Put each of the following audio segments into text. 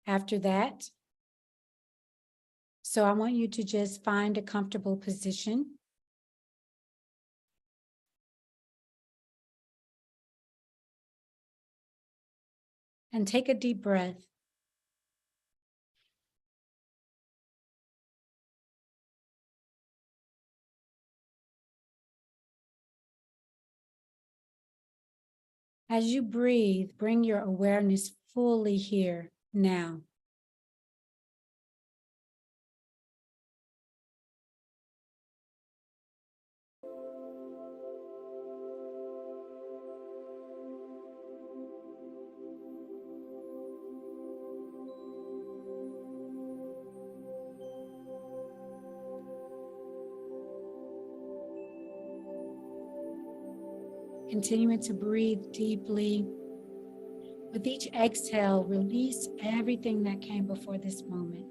after that. So I want you to just find a comfortable position. And take a deep breath. As you breathe, bring your awareness fully here now. Continuing to breathe deeply. With each exhale, release everything that came before this moment.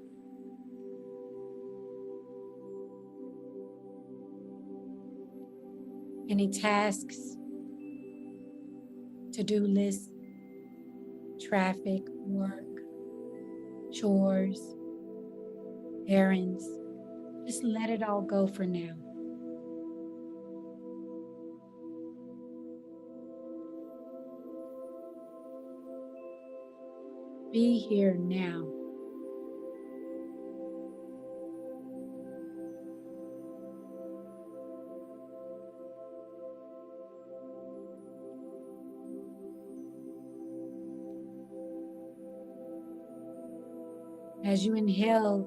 Any tasks, to-do lists, traffic, work, chores, errands. Just let it all go for now. Be here now. As you inhale,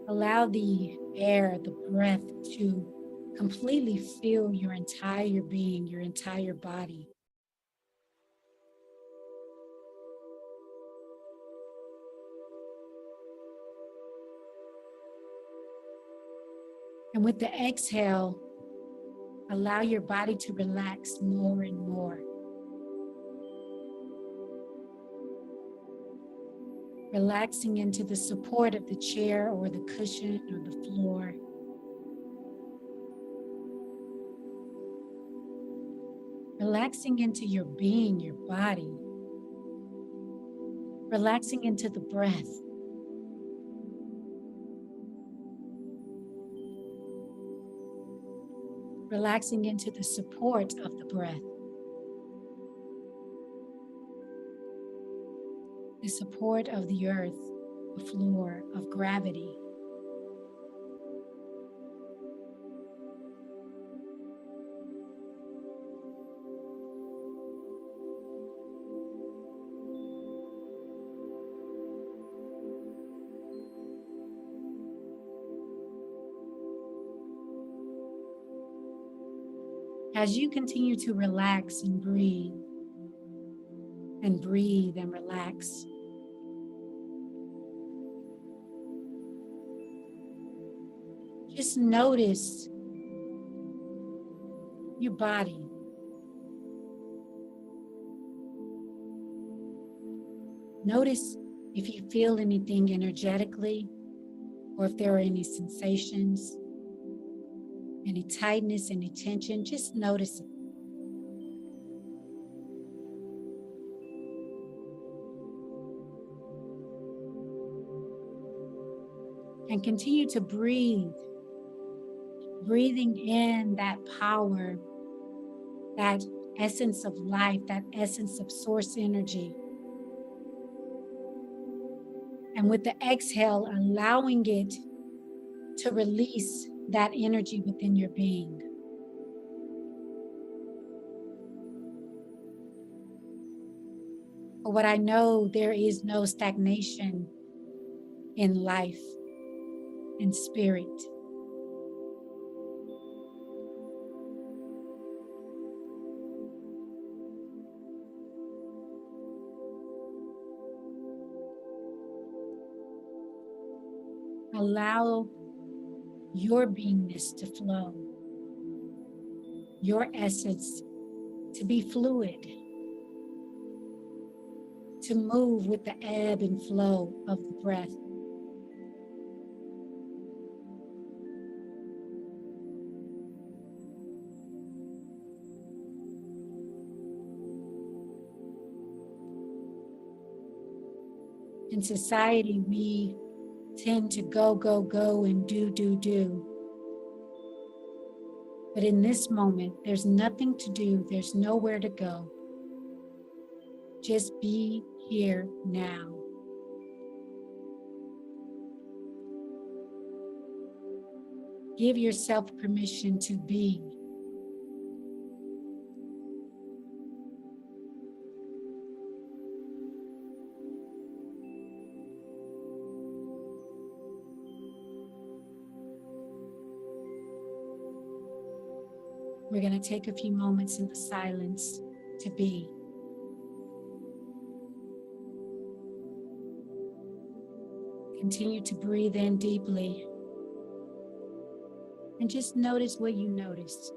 allow the air, the breath to completely fill your entire being, your entire body. And with the exhale, allow your body to relax more and more. Relaxing into the support of the chair or the cushion or the floor. Relaxing into your being, your body. Relaxing into the breath. Relaxing into the support of the breath. The support of the earth, the floor, of gravity. As you continue to relax and breathe and relax, just notice your body. Notice if you feel anything energetically, or if there are any sensations, any tightness, any tension. Just notice it. And continue to breathe. Breathing in that power, that essence of life, that essence of source energy. And with the exhale, allowing it to release that energy within your being. For what I know, there is no stagnation in life, in spirit. Allow your beingness to flow, your essence to be fluid, to move with the ebb and flow of the breath. In society, we tend to go, go, go, and do, do, do. But in this moment, there's nothing to do. There's nowhere to go. Just be here now. Give yourself permission to be. We're going to take a few moments in the silence to be. Continue to breathe in deeply and just notice what you notice.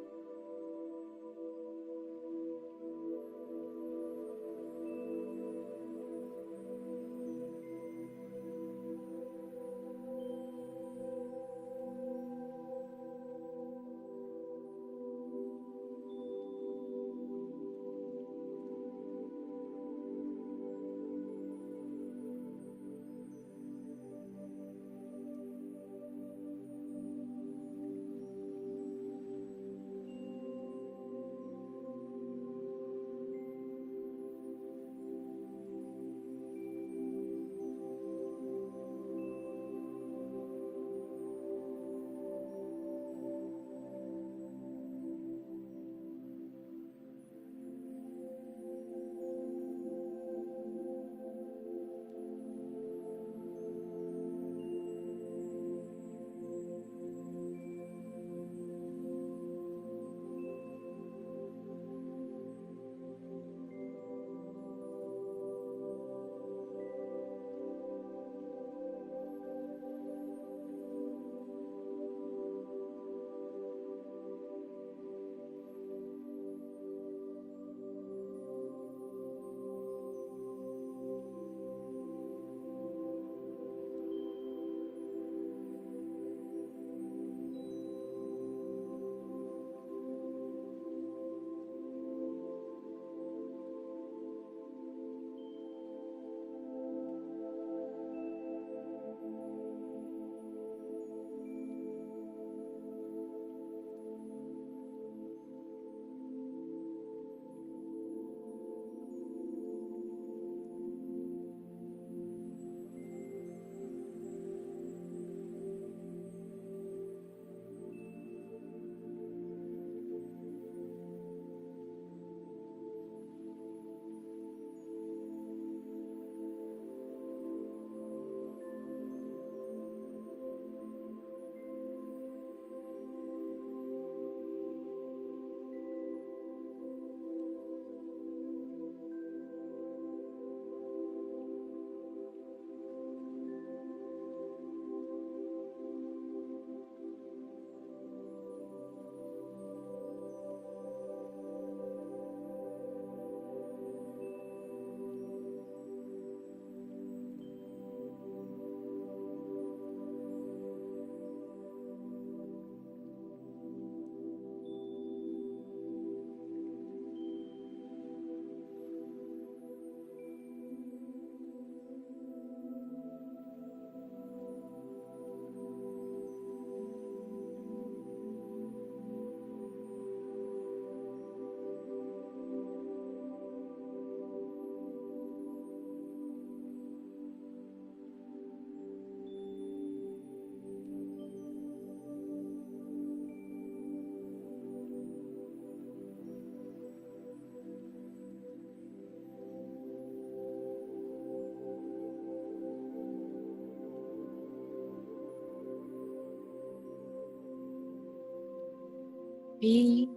Be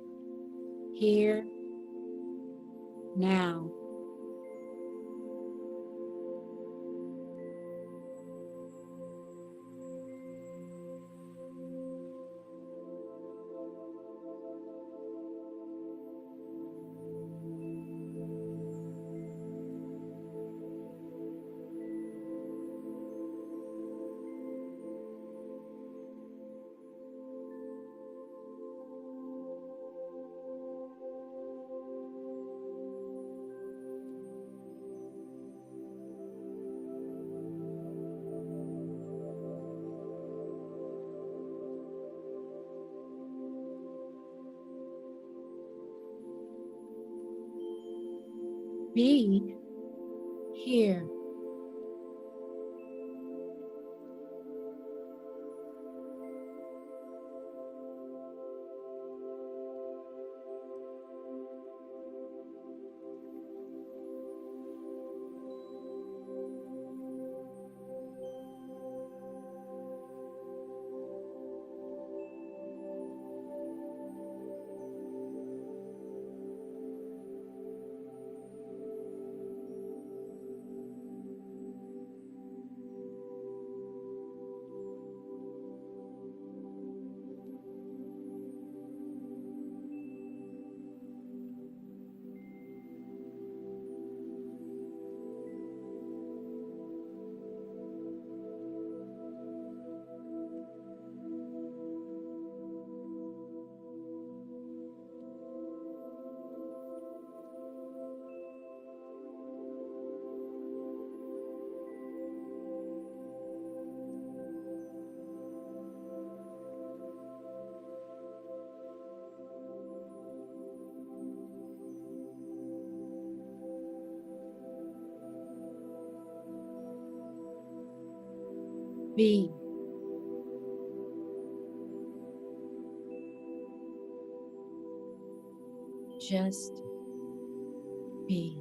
here now. Be here. Be. Just be.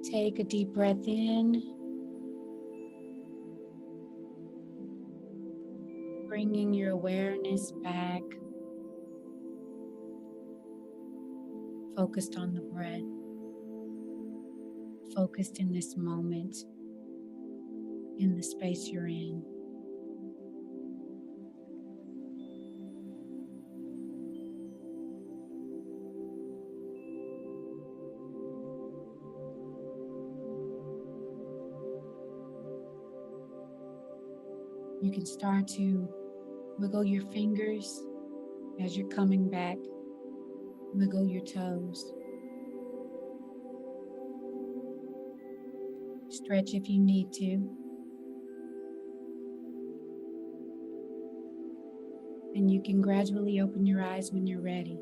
Take a deep breath in, bringing your awareness back, focused on the breath, focused in this moment, in the space you're in. You can start to wiggle your fingers as you're coming back, wiggle your toes, stretch if you need to, and you can gradually open your eyes when you're ready.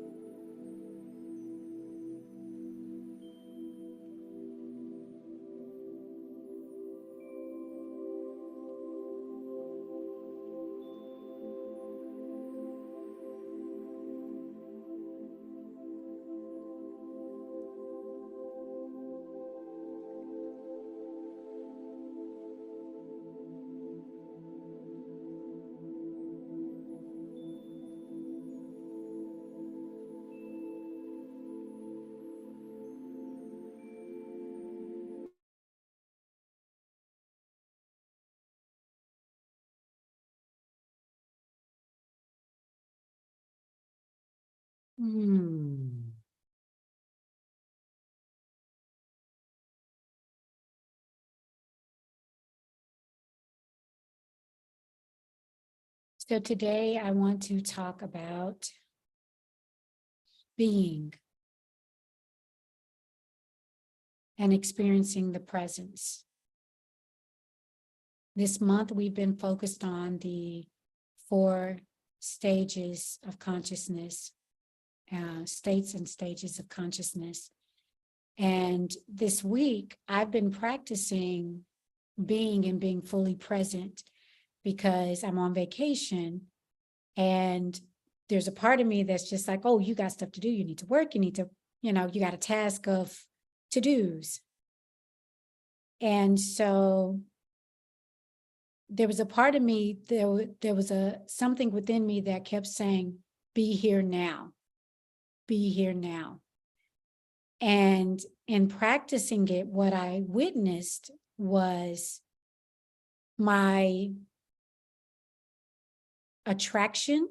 Hmm. So today I want to talk about being and experiencing the presence. This month, we've been focused on the 4 stages of consciousness, states and stages of consciousness. And this week, I've been practicing being and being fully present because I'm on vacation. And there's a part of me that's just like, oh, you got stuff to do. You need to work. You need to, you got a task of to-dos. And so there was a part of me, there was something within me that kept saying, be here now, be here now. And in practicing it, what I witnessed was my attraction,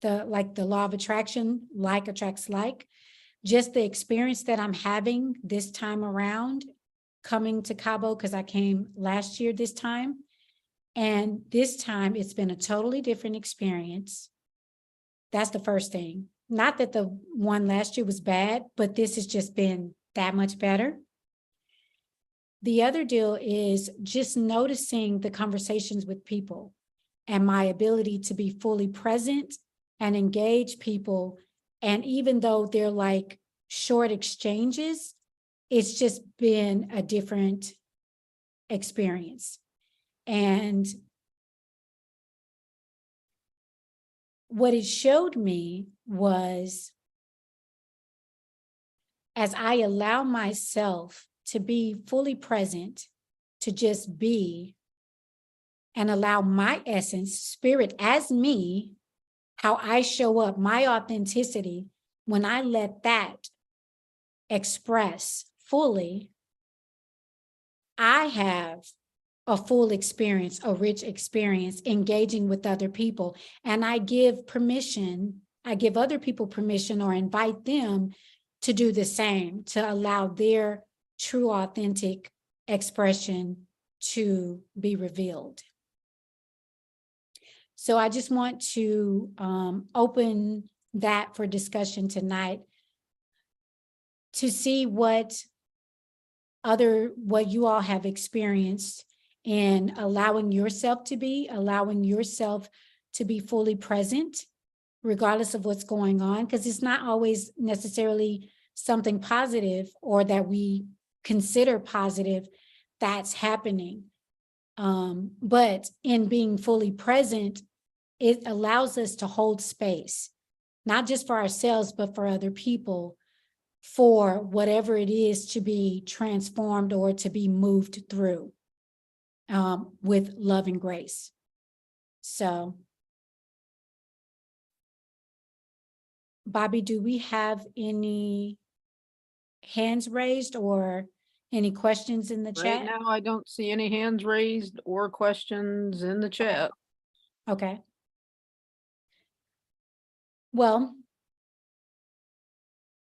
the law of attraction, like attracts like, just the experience that I'm having this time around, coming to Cabo, because I came last year this time. And this time it's been a totally different experience. That's the first thing. Not that the one last year was bad, but this has just been that much better. The other deal is just noticing the conversations with people and my ability to be fully present and engage people. And even though they're like short exchanges, it's just been a different experience. And what it showed me was, as I allow myself to be fully present, to just be, and allow my essence, spirit as me, how I show up, my authenticity, when I let that express fully, I have a full experience, a rich experience engaging with other people. And I give permission, I give other people permission or invite them to do the same, to allow their true, authentic expression to be revealed. So I just want to open that for discussion tonight to see what you all have experienced in allowing yourself to be fully present, regardless of what's going on, because it's not always necessarily something positive or that we consider positive that's happening. But in being fully present, it allows us to hold space, not just for ourselves, but for other people, for whatever it is to be transformed or to be moved through with love and grace. So, Bobby, do we have any hands raised or any questions in the chat? Right now, I don't see any hands raised or questions in the chat. Okay. Well,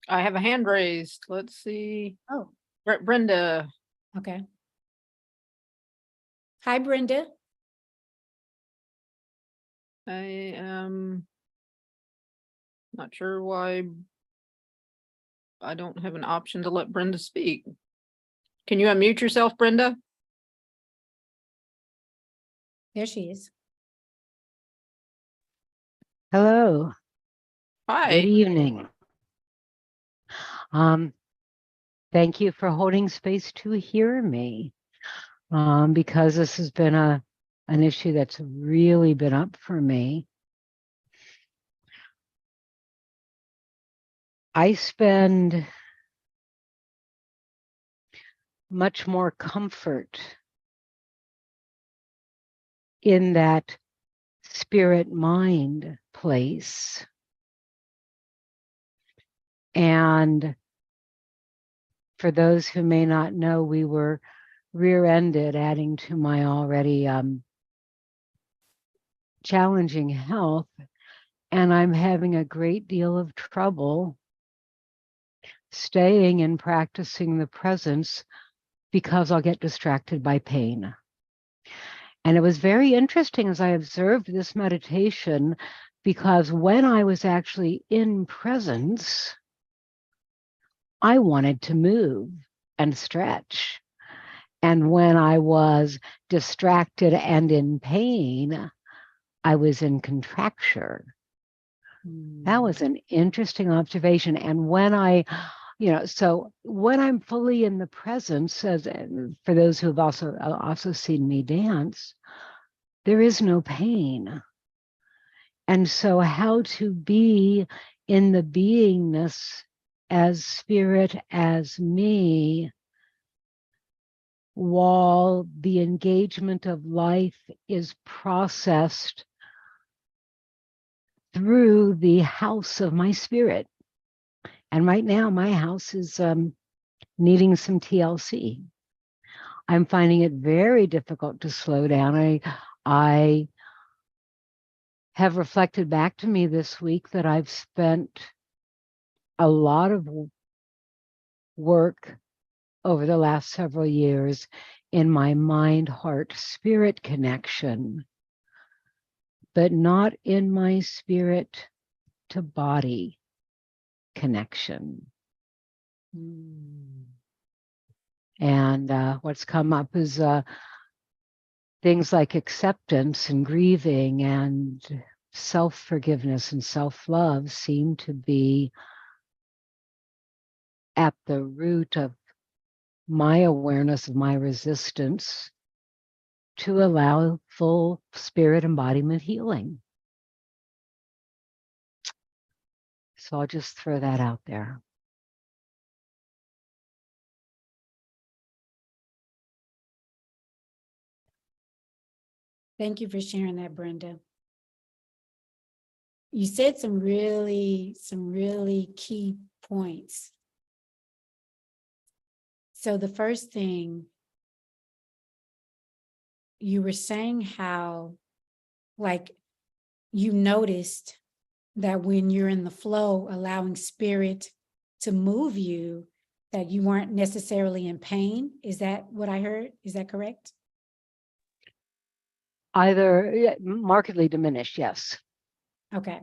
I have a hand raised. Let's see. oh, Brenda. okay. Hi, Brenda. I am not sure why I don't have an option to let Brenda speak. Can you unmute yourself, Brenda? There she is. Hello. Hi. Good evening. Thank you for holding space to hear me, because this has been an issue that's really been up for me. I spend much more comfort in that spirit-mind place. And for those who may not know, we were rear-ended, adding to my already challenging health, and I'm having a great deal of trouble staying and practicing the presence because I'll get distracted by pain. And it was very interesting as I observed this meditation because when I was actually in presence, I wanted to move and stretch. And when I was distracted and in pain, I was in contraction. That was an interesting observation. And when so when I'm fully in the presence, as for those who have also seen me dance, there is no pain. And so how to be in the beingness as spirit, as me, while the engagement of life is processed through the house of my spirit. And right now, my house is needing some TLC. I'm finding it very difficult to slow down. I have reflected back to me this week that I've spent a lot of work over the last several years in my mind, heart, spirit connection, but not in my spirit to body connection. And what's come up is things like acceptance and grieving and self-forgiveness and self-love seem to be at the root of my awareness of my resistance to allow full spirit embodiment healing. So I'll just throw that out there. Thank you for sharing that, Brenda. You said some really key points. So the first thing, you were saying how, like, you noticed that when you're in the flow, allowing spirit to move you, that you weren't necessarily in pain. Is that what I heard? Is that correct? Either markedly diminished, yes. Okay.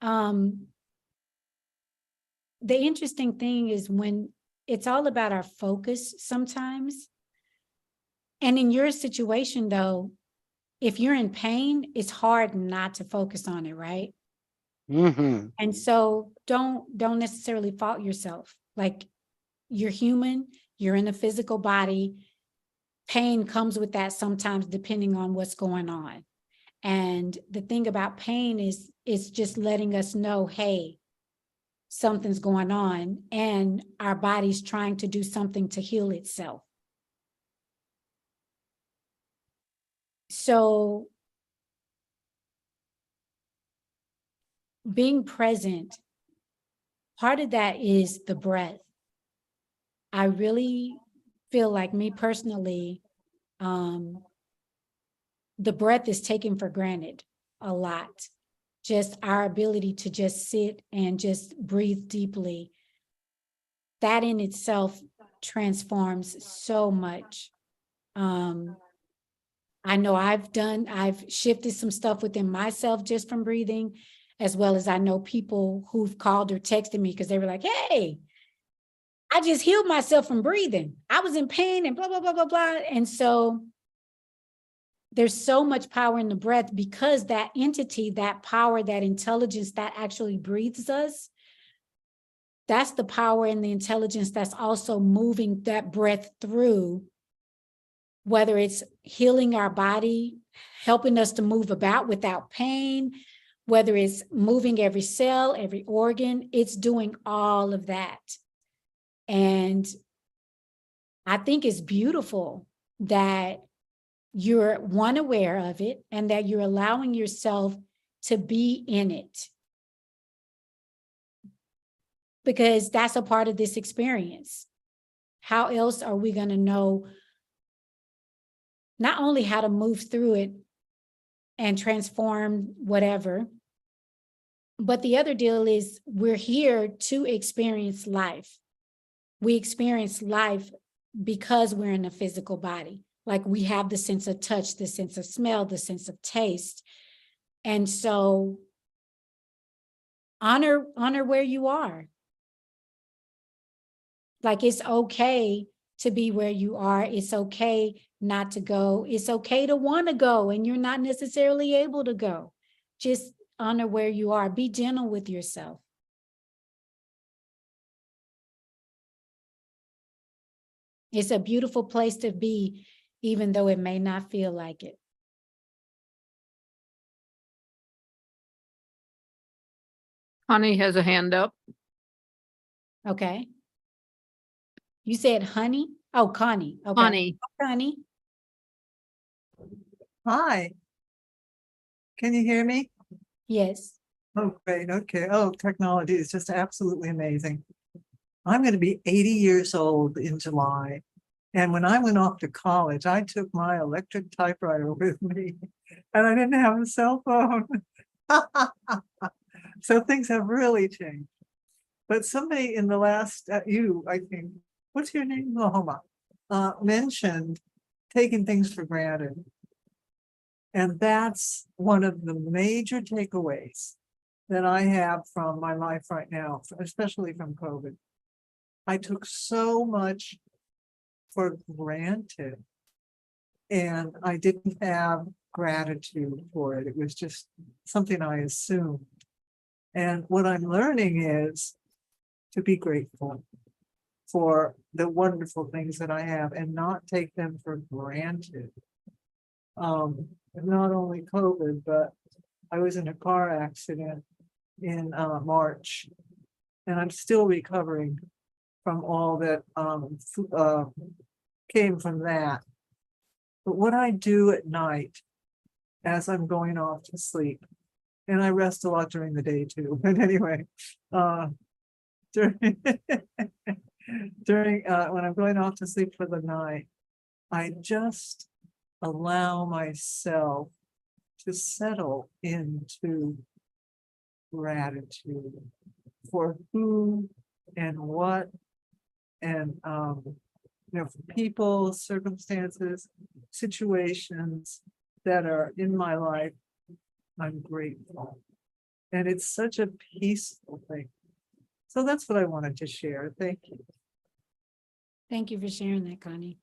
The interesting thing is when it's all about our focus sometimes. And in your situation though, if you're in pain, it's hard not to focus on it, right? Mm-hmm. And so don't necessarily fault yourself. Like, you're human, you're in a physical body. Pain comes with that sometimes, depending on what's going on. And the thing about pain is it's just letting us know, hey, something's going on and our body's trying to do something to heal itself. So being present, part of that is the breath. I really feel like, me personally, the breath is taken for granted a lot. Just our ability to just sit and just breathe deeply. That in itself transforms so much. I know I've shifted some stuff within myself just from breathing, as well as I know people who've called or texted me because they were like, hey, I just healed myself from breathing. I was in pain and blah, blah, blah, blah, blah. And so there's so much power in the breath, because that entity, that power, that intelligence that actually breathes us, that's the power and the intelligence that's also moving that breath through, whether it's healing our body, helping us to move about without pain, whether it's moving every cell, every organ, it's doing all of that. And I think it's beautiful that you're aware of it and that you're allowing yourself to be in it, because that's a part of this experience. How else are we going to know not only how to move through it and transform whatever, but the other deal is we're here to experience life. We experience life because we're in a physical body. Like, we have the sense of touch, the sense of smell, the sense of taste. And so honor where you are. Like, it's okay to be where you are. It's okay not to go. It's okay to want to go and you're not necessarily able to go. Just honor where you are. Be gentle with yourself. It's a beautiful place to be, even though it may not feel like it. Connie has a hand up. Okay. You said honey? Oh, Connie. Okay. Connie, Connie. Hi. Can you hear me? Yes. Oh, great. Okay. Oh, technology is just absolutely amazing. I'm going to be 80 years old in July. And when I went off to college, I took my electric typewriter with me and I didn't have a cell phone. So things have really changed. But somebody in the last, I think, what's your name? Lahoma, mentioned taking things for granted. And that's one of the major takeaways that I have from my life right now, especially from COVID. I took so much for granted and I didn't have gratitude for it. It was just something I assumed. And what I'm learning is to be grateful for the wonderful things that I have and not take them for granted. Not only COVID, but I was in a car accident in March, and I'm still recovering from all that came from that. But what I do at night as I'm going off to sleep, and I rest a lot during the day too, but anyway, during when I'm going off to sleep for the night, I just allow myself to settle into gratitude for who and what and for people, circumstances, situations that are in my life. I'm grateful, and it's such a peaceful thing. So that's what I wanted to share. Thank you. Thank you for sharing that, Connie.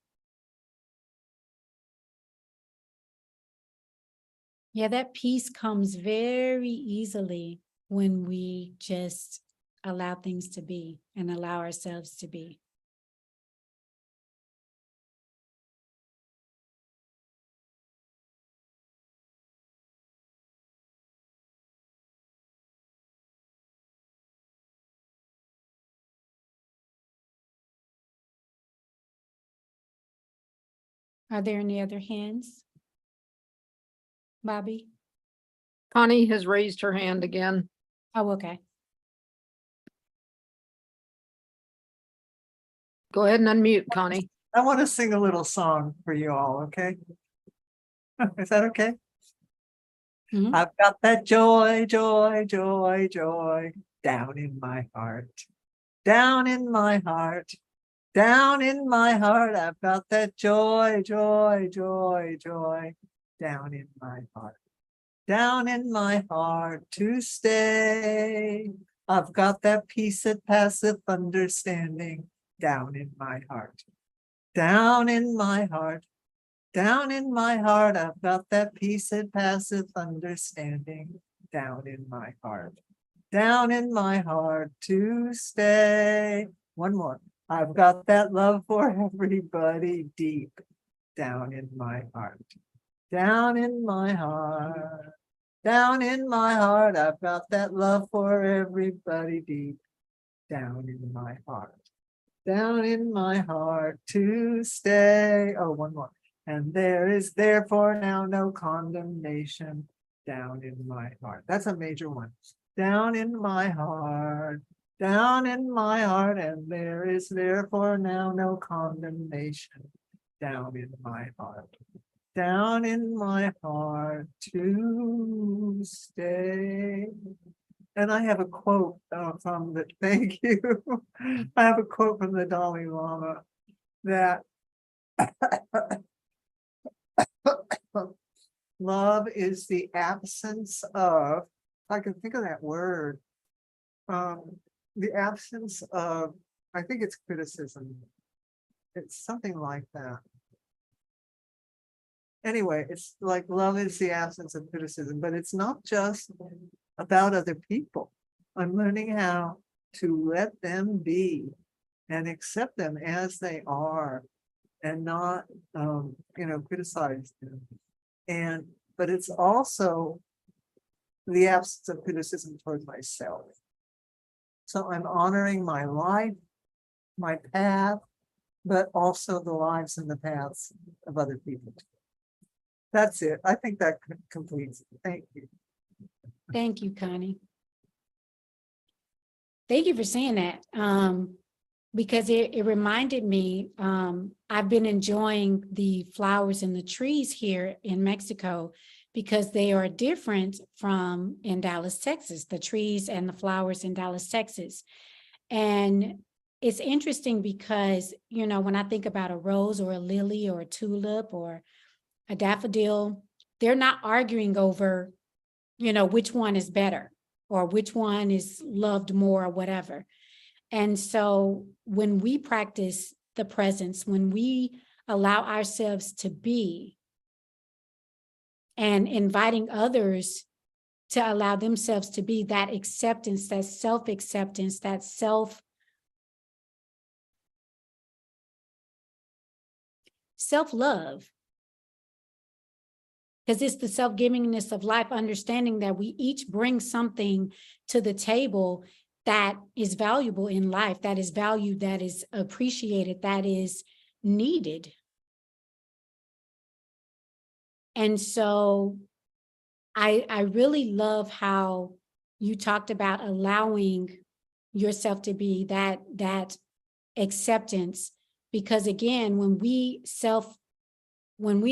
Yeah, that peace comes very easily when we just allow things to be and allow ourselves to be. Are there any other hands? Bobby? Connie has raised her hand again. Oh, okay. Go ahead and unmute, Connie. I want to sing a little song for you all, okay? Is that okay? Mhm. I've got that joy, joy, joy, joy down in my heart. Down in my heart. Down in my heart. I've got that joy, joy, joy, joy down in my heart. Down in my heart to stay. I've got that peace that passeth understanding down in my heart. Down in my heart. Down in my heart, I've got that peace that passeth understanding down in my heart. Down in my heart to stay. One more. I've got that love for everybody deep down in my heart. Down in my heart. Down in my heart, I've got that love for everybody deep down in my heart. Down in my heart to stay. Oh, one more. And there is therefore now no condemnation down in my heart. That's a major one. Down in my heart, down in my heart, and there is therefore now no condemnation down in my heart. Down in my heart to stay. And I have a quote from the, thank you. I have a quote from the Dalai Lama that Love is the absence of, if I can think of that word, the absence of, I think it's criticism. It's something like that. Anyway, it's like love is the absence of criticism, but it's not just about other people. I'm learning how to let them be and accept them as they are and not, criticize them. But it's also the absence of criticism towards myself. So I'm honoring my life, my path, but also the lives and the paths of other people. That's it. I think that completes it. Thank you. Thank you, Connie. Thank you for saying that. Because it reminded me, I've been enjoying the flowers and the trees here in Mexico because they are different from in Dallas, Texas, the trees and the flowers in Dallas, Texas. And it's interesting because, when I think about a rose or a lily or a tulip or a daffodil, they're not arguing over, which one is better or which one is loved more or whatever. And so when we practice the presence, when we allow ourselves to be and inviting others to allow themselves to be, that acceptance, that self-acceptance, that self-love, because it's the self-givingness of life, understanding that we each bring something to the table that is valuable in life, that is valued, that is appreciated, that is needed. And so I really love how you talked about allowing yourself to be that acceptance, because again, when we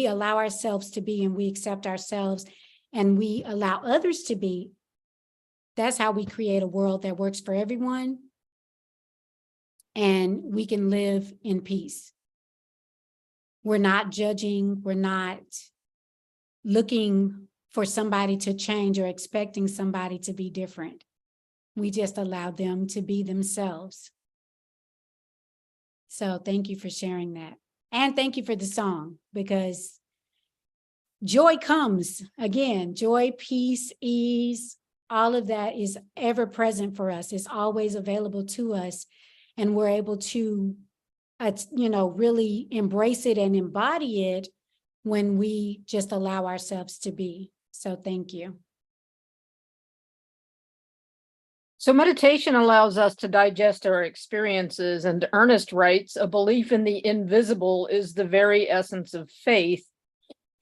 allow ourselves to be and we accept ourselves and we allow others to be, that's how we create a world that works for everyone and we can live in peace. We're not judging, we're not looking for somebody to change or expecting somebody to be different. We just allow them to be themselves. So thank you for sharing that. And thank you for the song, because joy comes again, joy, peace, ease, all of that is ever present for us. It's always available to us. And we're able to, really embrace it and embody it when we just allow ourselves to be. So thank you. So meditation allows us to digest our experiences, and Ernest writes, a belief in the invisible is the very essence of faith.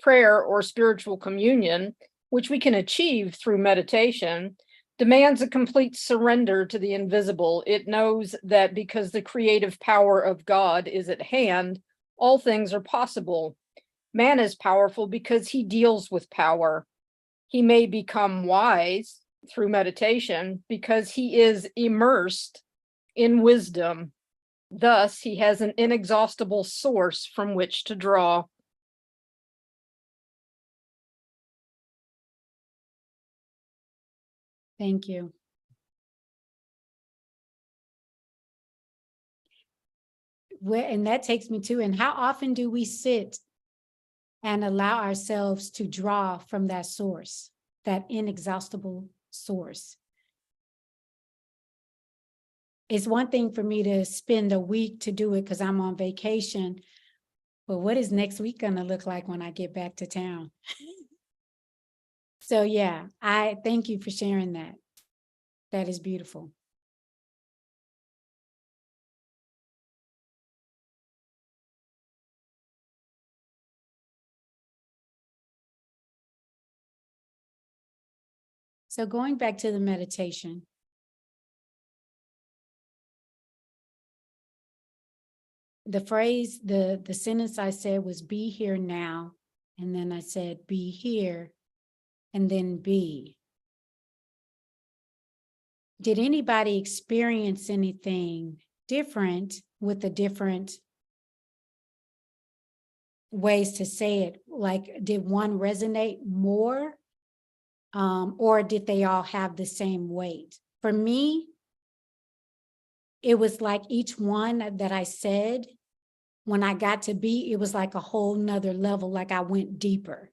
Prayer or spiritual communion, which we can achieve through meditation, demands a complete surrender to the invisible. It knows that because the creative power of God is at hand, all things are possible. Man is powerful because he deals with power. He may become wise through meditation because he is immersed in wisdom. Thus, he has an inexhaustible source from which to draw. Thank you. And that takes me to, and how often do we sit and allow ourselves to draw from that source, that inexhaustible source? It's one thing for me to spend a week to do it because I'm on vacation, but what is next week going to look like when I get back to town? So yeah, I thank you for sharing that. That is beautiful. So going back to the meditation, the phrase, the sentence I said was be here now. And then I said, be here and then be. Did anybody experience anything different with a different ways to say it. Like, did one resonate more? Or did they all have the same weight? For me, it was like each one that I said, when I got to B, it was like a whole nother level. Like I went deeper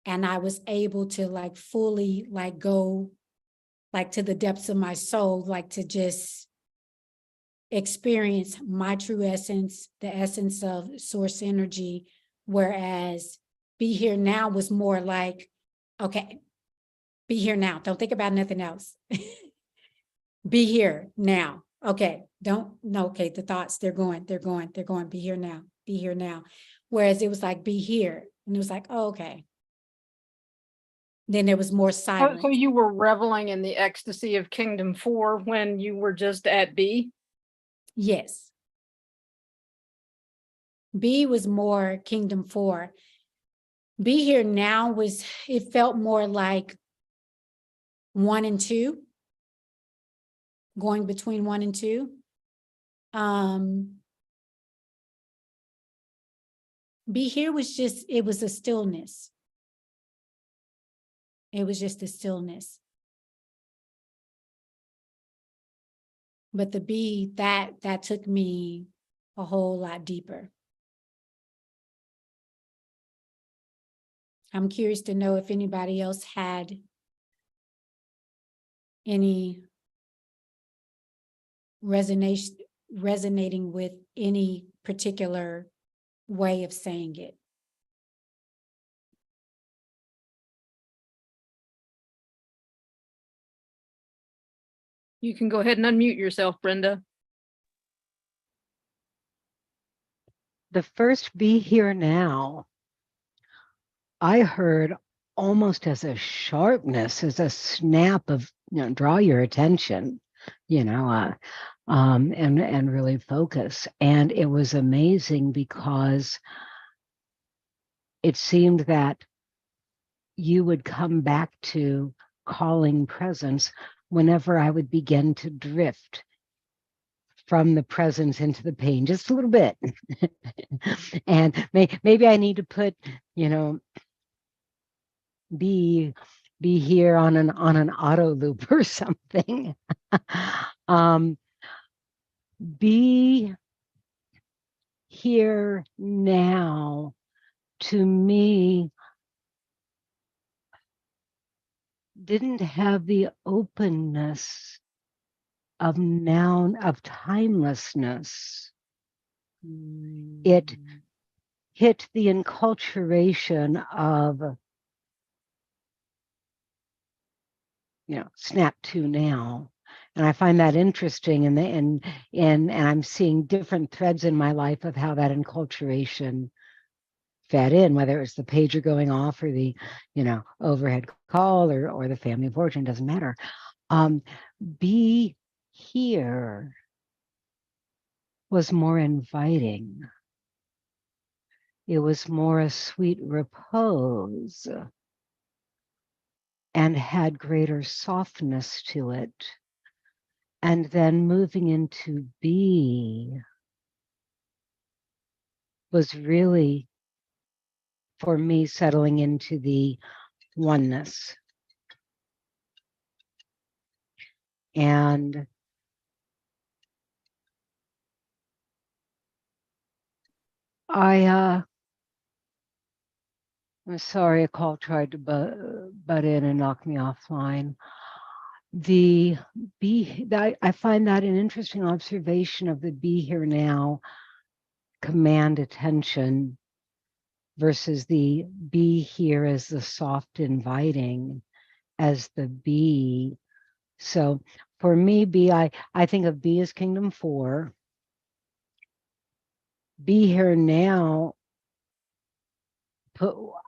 and I was able to like fully like go like to the depths of my soul, like to just experience my true essence, the essence of source energy. Whereas Be Here Now was more like, okay, be here now. Don't think about nothing else. Be here now. Okay. Don't, no, okay. The thoughts, they're going. Be here now. Be here now. Whereas it was like, be here. And it was like, oh, okay. Then there was more So silence. you were reveling in the ecstasy of Kingdom 4 when you were just at B? Yes. B was more Kingdom 4. Be Here Now was, it felt more like 1 and 2, going between 1 and 2. Be Here was just, it was a stillness. It was just a stillness. But the B, that took me a whole lot deeper. I'm curious to know if anybody else had any resonating with any particular way of saying it. You can go ahead and unmute yourself, Brenda. The first Be Here Now, I heard almost as a sharpness, as a snap of, draw your attention, and really focus. And it was amazing because it seemed that you would come back to calling presence whenever I would begin to drift from the presence into the pain, just a little bit. And maybe I need to put, be here on an auto loop or something. Be here now, to me, didn't have the openness of timelessness. It hit the enculturation of, snap to now. And I find that interesting, and I'm seeing different threads in my life of how that enculturation fed in, whether it was the pager going off or the, overhead call or the family of origin, doesn't matter. Be here was more inviting. It was more a sweet repose and had greater softness to it. And then moving into be was really, for me, settling into the oneness. And I'm sorry, a call tried to butt in and knock me offline. I find that an interesting observation of the be here now, command attention, versus the be here as the soft inviting, as the be. So for me, I think of be as Kingdom 4. Be here now,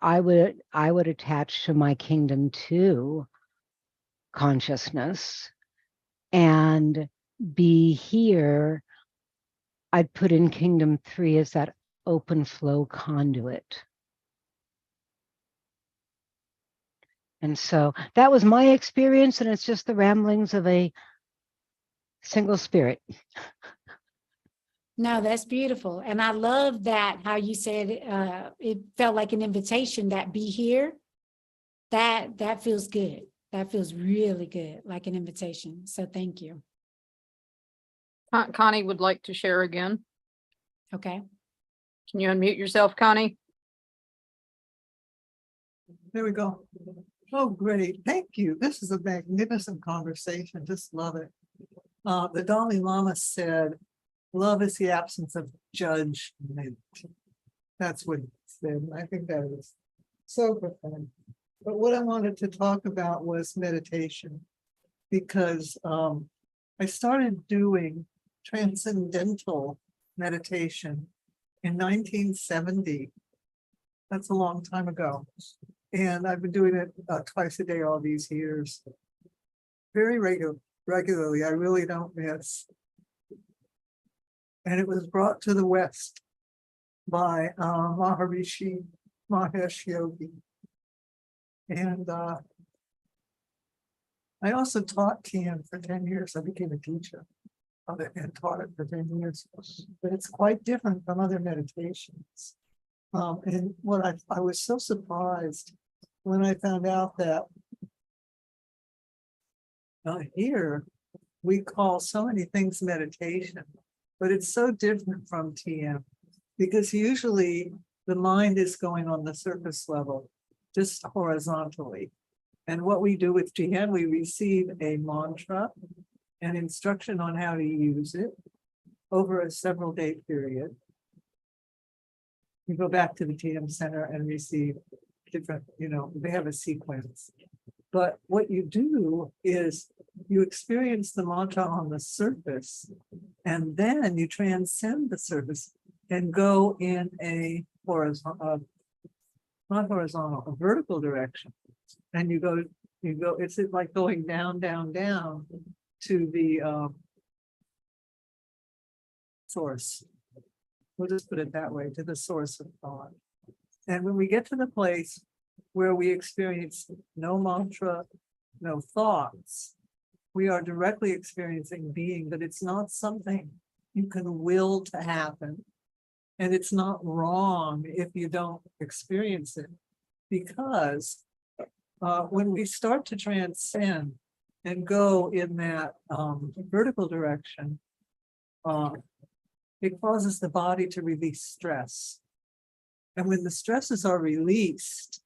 I would attach to my Kingdom 2 consciousness, and be here, I'd put in Kingdom 3 as that open flow conduit. And so that was my experience, and it's just the ramblings of a single spirit. No, that's beautiful. And I love that how you said it felt like an invitation, that be here. That feels good. That feels really good, like an invitation. So thank you. Connie would like to share again. Okay. Can you unmute yourself, Connie? There we go. Oh, great. Thank you. This is a magnificent conversation. Just love it. The Dalai Lama said, love is the absence of judgment. That's what he said. I think that is so profound. But what I wanted to talk about was meditation, because I started doing transcendental meditation in 1970. That's a long time ago. And I've been doing it twice a day all these years. Very regularly. I really don't miss. And it was brought to the West by Maharishi Mahesh Yogi. And I also taught TM for 10 years. I became a teacher of it and taught it for 10 years. But it's quite different from other meditations. And what I was so surprised when I found out that here we call so many things meditation, but it's so different from TM, because usually the mind is going on the surface level, just horizontally. And what we do with TM, we receive a mantra and instruction on how to use it over a several day period. You go back to the TM center and receive different, they have a sequence. But what you do is you experience the mantra on the surface, and then you transcend the surface and go in a horizontal, not horizontal, a vertical direction. And you go, it's like going down, down, down to the source. We'll just put it that way, to the source of thought. And when we get to the place where we experience no mantra, no thoughts, we are directly experiencing being, but it's not something you can will to happen. And it's not wrong if you don't experience it, because when we start to transcend and go in that vertical direction, it causes the body to release stress. And when the stresses are released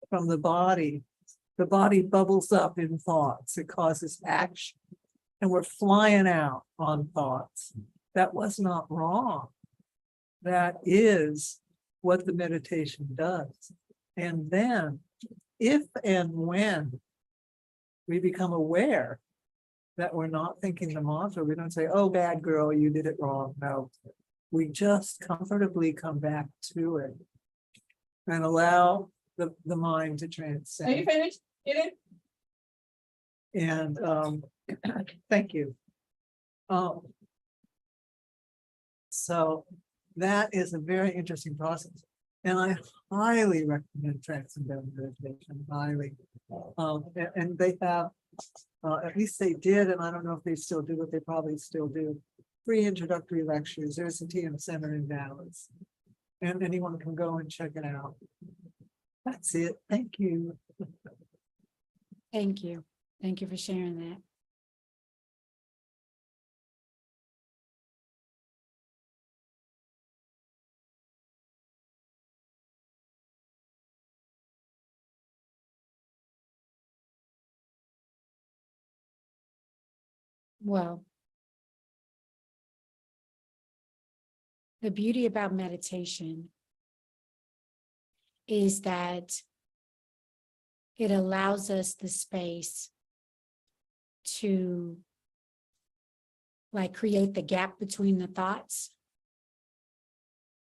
from the body bubbles up in thoughts. It causes action. And we're flying out on thoughts. That was not wrong. That is what the meditation does. And then, if and when we become aware that we're not thinking the mantra, we don't say, oh, bad girl, you did it wrong. No, we just comfortably come back to it and allow the mind to transcend. Are you finished? Get it? And thank you. So that is a very interesting process. And I highly recommend transcendental meditation, highly. And they have, at least they did, and I don't know if they still do, but they probably still do, free introductory lectures. There's a TM Center in Dallas. And anyone can go and check it out. That's it. Thank you. Thank you. Thank you for sharing that. Well, the beauty about meditation is that it allows us the space to like create the gap between the thoughts.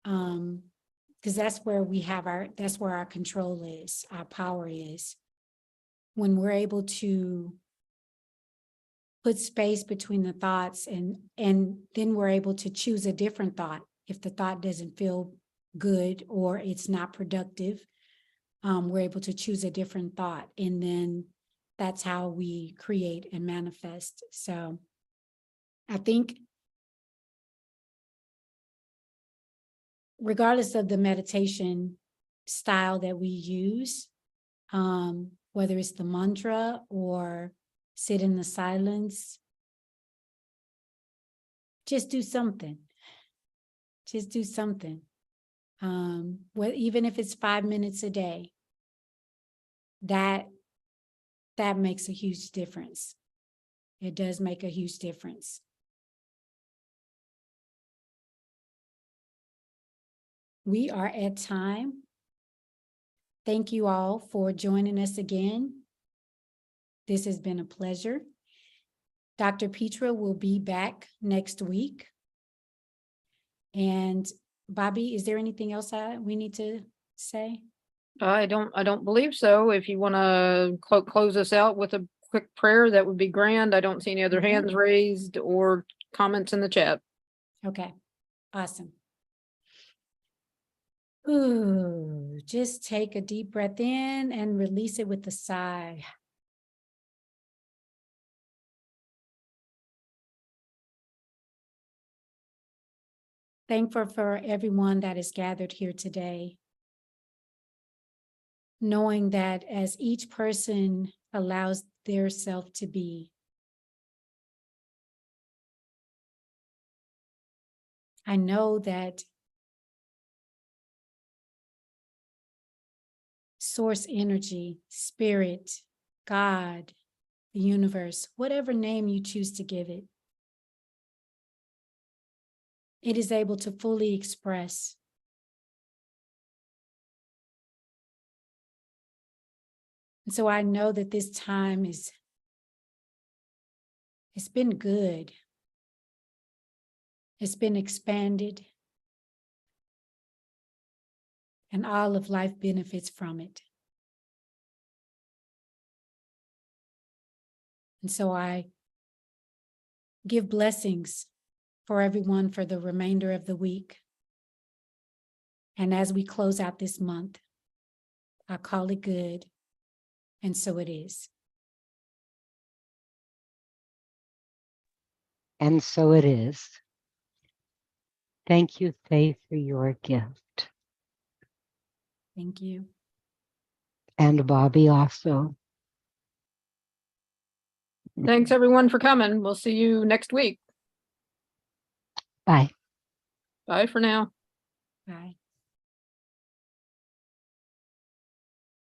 Because that's where we have that's where our control is, our power is. When we're able to put space between the thoughts and then we're able to choose a different thought. If the thought doesn't feel good or it's not productive, we're able to choose a different thought. And then that's how we create and manifest. So I think regardless of the meditation style that we use, whether it's the mantra or sit in the silence, just do something. Just do something. Even if it's 5 minutes a day, that makes a huge difference. It does make a huge difference. We are at time. Thank you all for joining us again. This has been a pleasure. Dr. Petra will be back next week. And Bobby, is there anything else we need to say? I don't believe so. If you want to close us out with a quick prayer, that would be grand. I don't see any other hands raised or comments in the chat. Okay, awesome. Ooh, just take a deep breath in and release it with a sigh. Thankful for everyone that is gathered here today. Knowing that as each person allows their self to be, I know that source energy, spirit, God, the universe, whatever name you choose to give it, it is able to fully express. And so I know that this time it's been good. It's been expanded. And all of life benefits from it. And so I give blessings for everyone for the remainder of the week. And as we close out this month, I call it good, and so it is. And so it is. Thank you, Faith, for your gift. Thank you. And Bobby also. Thanks everyone for coming. We'll see you next week. Bye. Bye for now. Bye.